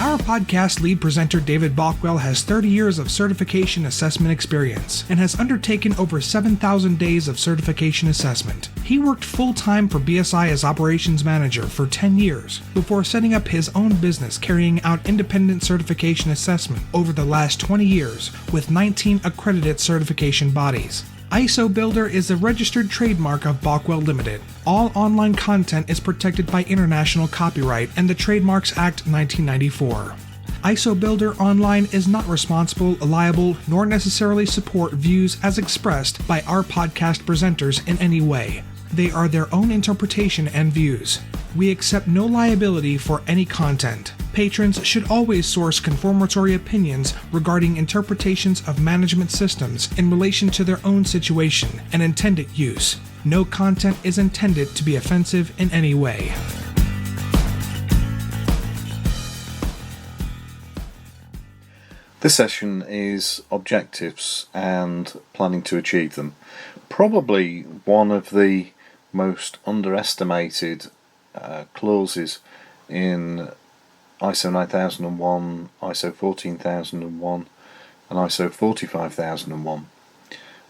Our podcast lead presenter David Bockwell has 30 years of certification assessment experience and has undertaken over 7,000 days of certification assessment. He worked full-time for BSI as operations manager for 10 years before setting up his own business carrying out independent certification assessment over the last 20 years with 19 accredited certification bodies. ISO Builder is a registered trademark of Bockwell Limited. All online content is protected by international copyright and the Trademarks Act 1994. ISO Builder Online is not responsible, liable, nor necessarily support views as expressed by our podcast presenters in any way. They are their own interpretation and views. We accept no liability for any content. Patrons should always source confirmatory opinions regarding interpretations of management systems in relation to their own situation and intended use. No content is intended to be offensive in any way. This session is objectives and planning to achieve them. Probably one of the most underestimated clauses in ISO 9001, ISO 14001 and ISO 45001.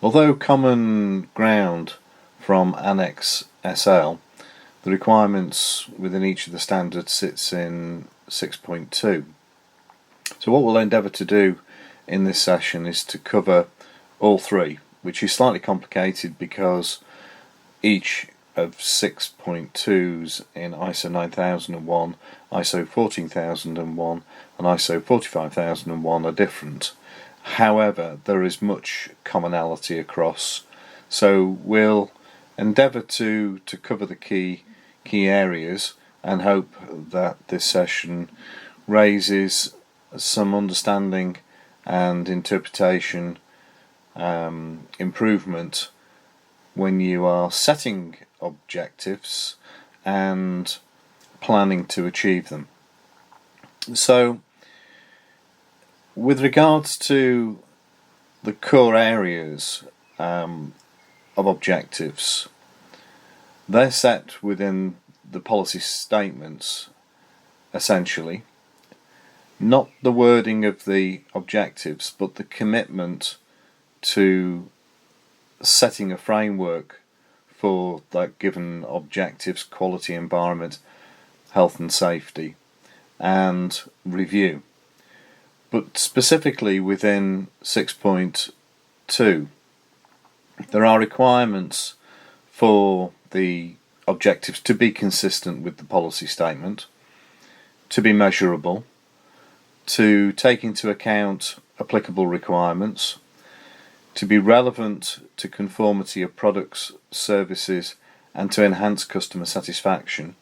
Although common ground from Annex SL, the requirements within each of the standards sits in 6.2. So what we'll endeavour to do in this session is to cover all three, which is slightly complicated because each of 6.2s in ISO 9001, ISO 14001 and ISO 45001 are different. However, there is much commonality across, so we'll endeavour to cover the key areas and hope that this session raises some understanding and interpretation improvement when you are setting objectives and planning to achieve them. So, with regards to the core areas of objectives, they're set within the policy statements, essentially. Not the wording of the objectives, but the commitment to setting a framework for that given objectives: quality, environment, health and safety, and review. But specifically within 6.2, there are requirements for the objectives to be consistent with the policy statement, to be measurable, to take into account applicable requirements, to be relevant to conformity of products, services, and to enhance customer satisfaction,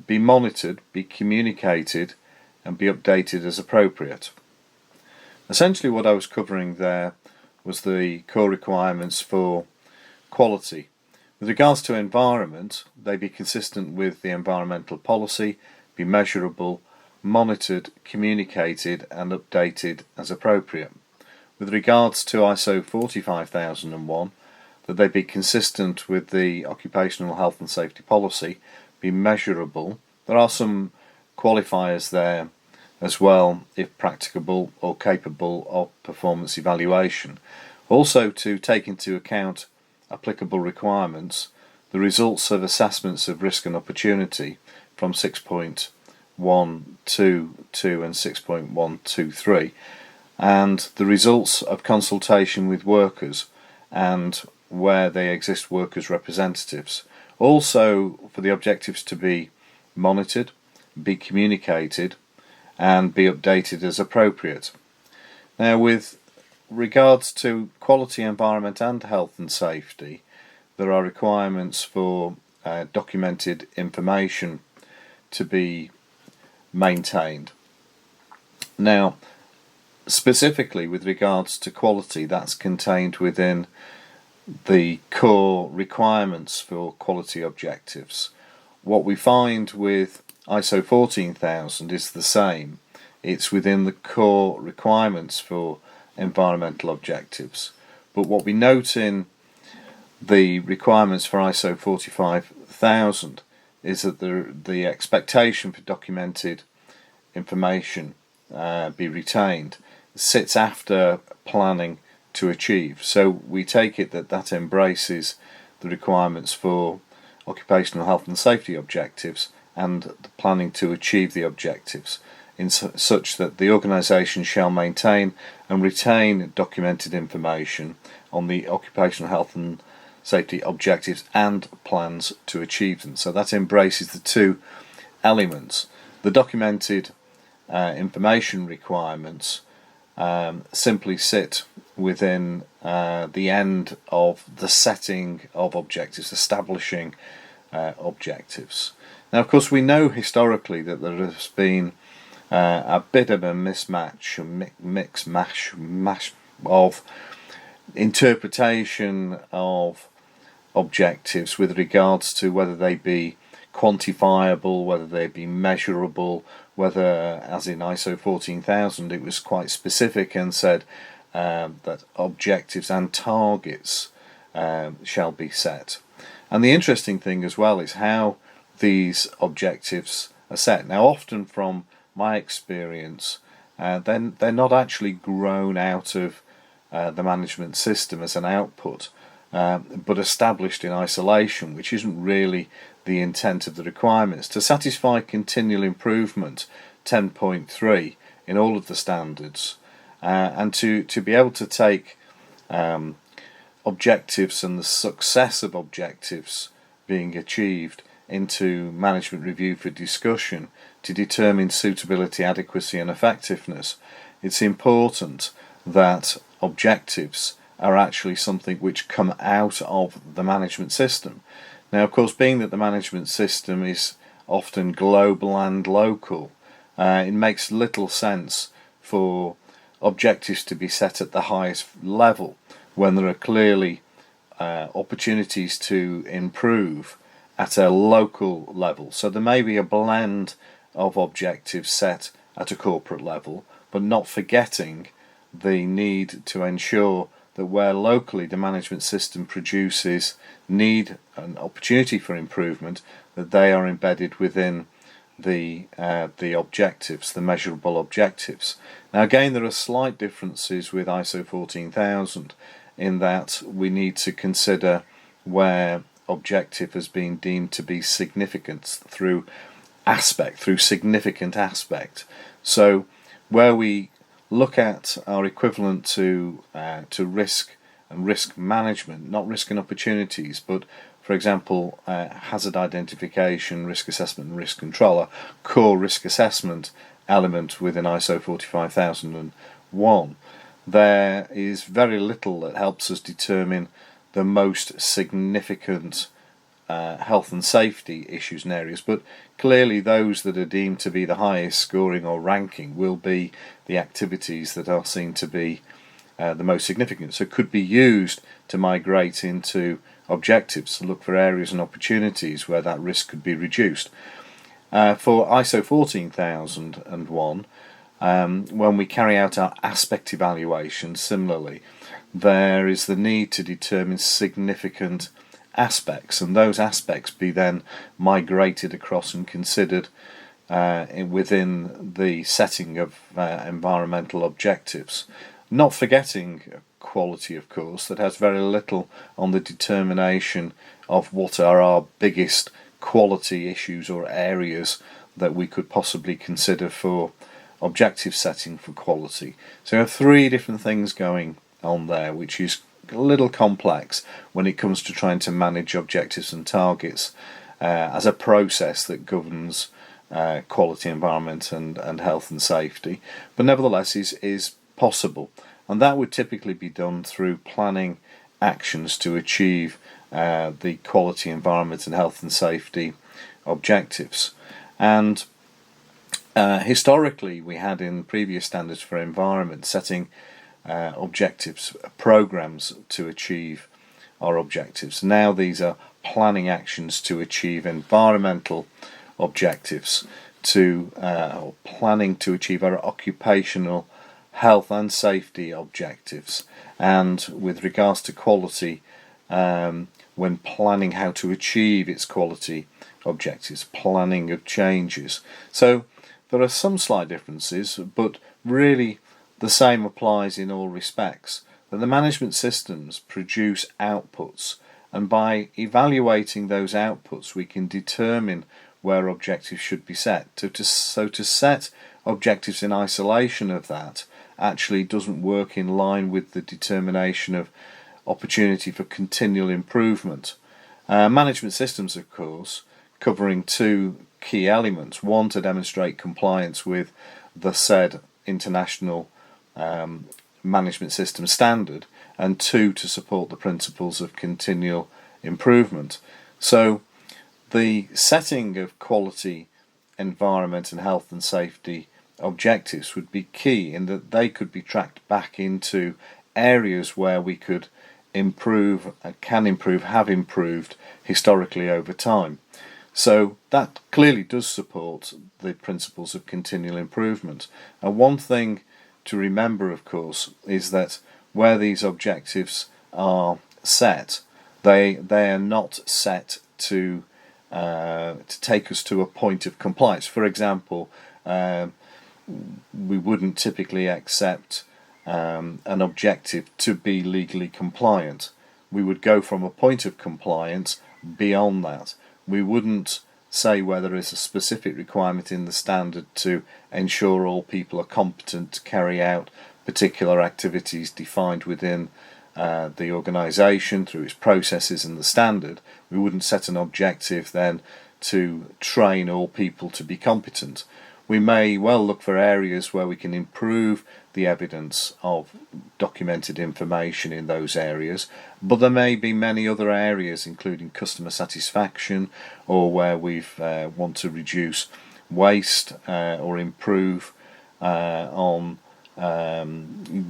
be monitored, be communicated, and be updated as appropriate. Essentially what I was covering there was the core requirements for quality. With regards to environment, they be consistent with the environmental policy, be measurable, monitored, communicated, and updated as appropriate. With regards to ISO 45001, that they be consistent with the occupational health and safety policy, be measurable. There are some qualifiers there as well, if practicable or capable of performance evaluation. Also to take into account applicable requirements, the results of assessments of risk and opportunity from 6.122 and 6.123, and the results of consultation with workers and where they exist workers' representatives. Also for the objectives to be monitored, be communicated, and be updated as appropriate. Now with regards to quality, environment and health and safety, there are requirements for documented information to be maintained. Now specifically with regards to quality, that's contained within the core requirements for quality objectives. What we find with ISO 14000 is the same. It's within the core requirements for environmental objectives. But what we note in the requirements for ISO 45000 is that the expectation for documented information be retained sits after planning to achieve. So we take it that that embraces the requirements for occupational health and safety objectives and the planning to achieve the objectives, in such that the organisation shall maintain and retain documented information on the occupational health and safety objectives and plans to achieve them. So that embraces the two elements. The documented information requirements simply sit within the end of the setting of objectives, establishing objectives. Now, of course, we know historically that there has been a bit of a mismatch, a mash of interpretation of objectives with regards to whether they be quantifiable, whether they be measurable, whether, as in ISO 14000, it was quite specific and said that objectives and targets shall be set. And the interesting thing as well is how these objectives are set. Now, often from my experience, they're not actually grown out of the management system as an output, but established in isolation, which isn't really the intent of the requirements. To satisfy continual improvement 10.3 in all of the standards, and to be able to take objectives and the success of objectives being achieved into management review for discussion to determine suitability, adequacy and effectiveness, it's important that objectives are actually something which come out of the management system. Now, of course, being that the management system is often global and local, it makes little sense for objectives to be set at the highest level when there are clearly opportunities to improve at a local level. So there may be a blend of objectives set at a corporate level, but not forgetting the need to ensure that where locally the management system produces need and opportunity for improvement, that they are embedded within the objectives, the measurable objectives. Now again, there are slight differences with ISO 14000 in that we need to consider where objective has been deemed to be significant through significant aspect. So where we look at our equivalent to risk and risk management, not risk and opportunities, but for example, hazard identification, risk assessment and risk control, a core risk assessment element within ISO 45001, there is very little that helps us determine the most significant health and safety issues and areas, but clearly those that are deemed to be the highest scoring or ranking will be the activities that are seen to be the most significant. So it could be used to migrate into objectives, to look for areas and opportunities where that risk could be reduced. For ISO 14001, when we carry out our aspect evaluation, similarly, there is the need to determine significant aspects, and those aspects be then migrated across and considered within the setting of environmental objectives. Not forgetting quality, of course, that has very little on the determination of what are our biggest quality issues or areas that we could possibly consider for objective setting for quality. So there are three different things going on there, which is a little complex when it comes to trying to manage objectives and targets as a process that governs quality, environment and health and safety, but nevertheless is possible, and that would typically be done through planning actions to achieve the quality, environment and health and safety objectives. And historically we had in previous standards for environment setting objectives, programs to achieve our objectives. Now these are planning actions to achieve environmental objectives, or planning to achieve our occupational health and safety objectives, and with regards to quality, when planning how to achieve its quality objectives, planning of changes. So there are some slight differences, but really the same applies in all respects, that the management systems produce outputs, and by evaluating those outputs we can determine where objectives should be set. So to set objectives in isolation of that actually doesn't work in line with the determination of opportunity for continual improvement. Management systems, of course, covering two key elements: one, to demonstrate compliance with the said international management system standard, and two, to support the principles of continual improvement. So the setting of quality, environment and health and safety objectives would be key in that they could be tracked back into areas where we could improve, have improved historically over time. So that clearly does support the principles of continual improvement. And one thing to remember, of course, is that where these objectives are set, they are not set to take us to a point of compliance. For example, we wouldn't typically accept an objective to be legally compliant. We would go from a point of compliance beyond that. We wouldn't say where there is a specific requirement in the standard to ensure all people are competent to carry out particular activities defined within the organisation through its processes and the standard. We wouldn't set an objective then to train all people to be competent. We may well look for areas where we can improve the evidence of documented information in those areas, but there may be many other areas, including customer satisfaction, or where we want to reduce waste or improve on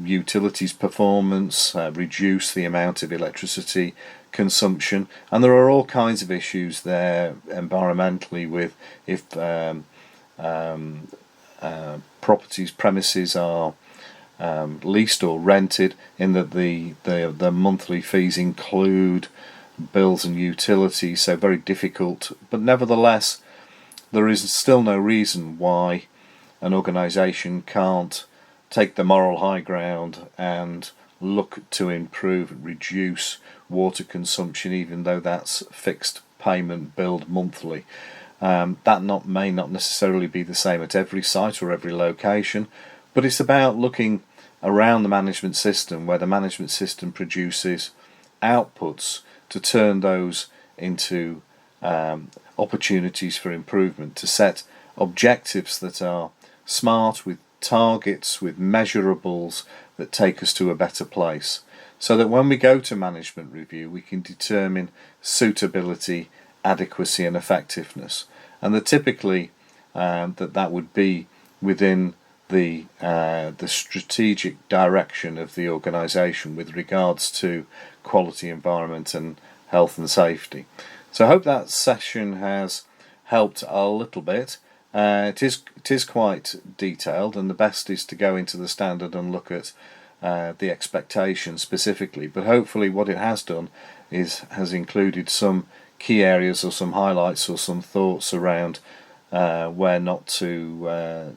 utilities performance, reduce the amount of electricity consumption, and there are all kinds of issues there environmentally with if premises are leased or rented, in that the monthly fees include bills and utilities, so very difficult. But nevertheless, there is still no reason why an organisation can't take the moral high ground and look to improve, reduce water consumption, even though that's fixed payment billed monthly. That may not necessarily be the same at every site or every location, but it's about looking around the management system where the management system produces outputs to turn those into opportunities for improvement, to set objectives that are smart, with targets, with measurables that take us to a better place, so that when we go to management review we can determine suitability, adequacy and effectiveness, and that typically that would be within the strategic direction of the organisation with regards to quality, environment and health and safety. So I hope that session has helped a little bit. It is quite detailed, and the best is to go into the standard and look at the expectations specifically, but hopefully what it has done has included some key areas or some highlights or some thoughts around where not to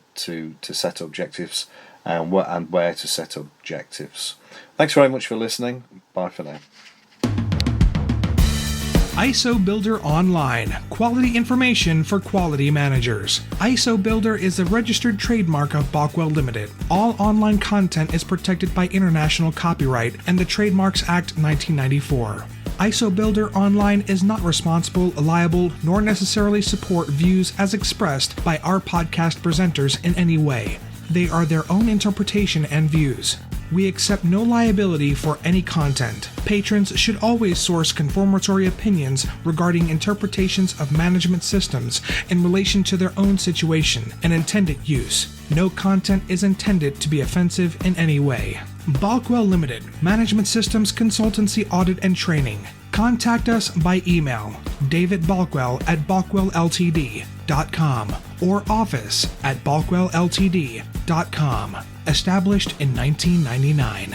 set objectives and where to set objectives. Thanks very much for listening. Bye for now. ISO Builder Online, quality information for quality managers. ISO Builder is a registered trademark of Bockwell Limited. All online content is protected by international copyright and the Trademarks Act 1994. ISO Builder Online is not responsible, liable, nor necessarily support views as expressed by our podcast presenters in any way. They are their own interpretation and views. We accept no liability for any content. Patrons should always source confirmatory opinions regarding interpretations of management systems in relation to their own situation and intended use. No content is intended to be offensive in any way. Bockwell Limited, Management Systems Consultancy Audit and Training. Contact us by email, davidbalkwell@balkwellltd.com or office@balkwellltd.com. Established in 1999.